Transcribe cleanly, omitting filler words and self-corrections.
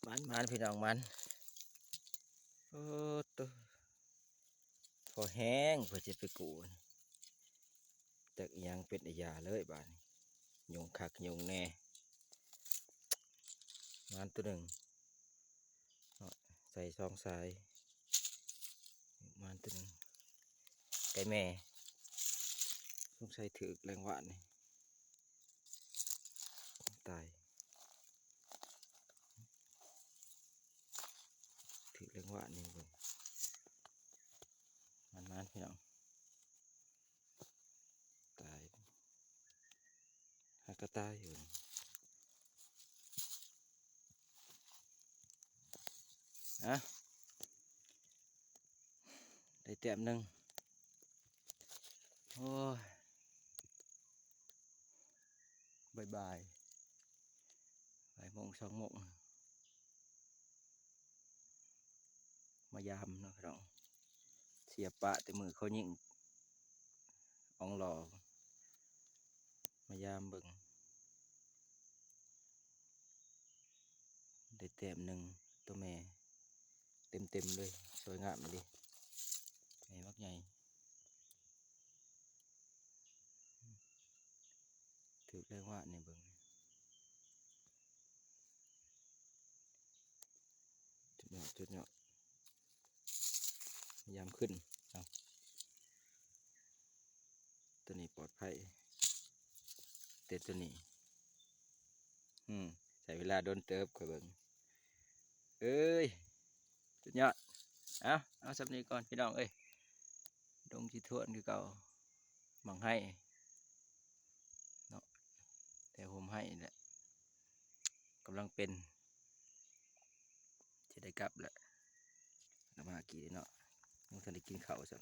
มันพี่น้องมันโอ้ตัวพอแห้งเพื่อจะไปกูนจากอิหยังเป็นยาเลยบ้านยุงคักยุงแน่มันตัวหนึ่งเอาใส่ซองสายมันตัวหนึ่งไก่แม่ต้องใส่ถือแรงหวานนี่ตายถือแรงหวานนี่เบิ่งมันพี่น้องตายหากระตายอยู่อะได้เต็มหนึ่งโอ้ยบายบ่ายโมง2 โมงมายามเนาะพี่น้องเสียปะแต่มือเขายิงอ่องหล่อมายามเบิ่งได้เต็มหนึ่งตัวแม่เต็มเลยสวยงามเลยแม่มักใหญ่ถือเรียกว่าเนี่ยเบิ่งจุดเนาะพยายามขึ้นเอาตัวนี้ปลอดภัยเต็มตัวนี้ใช้เวลาโดนเติบค่อยเบิ่งเอ้ยจุดยอดเอาสับนี้ก่อนพี่น้องเอ้ยดงจีทวนคือเก่าหมังให้เนาะแต่ผมให้แหละกำลังเป็นจะได้กลับแหละน้ำมากี่เนาะยังทันได้กินข้าวสัก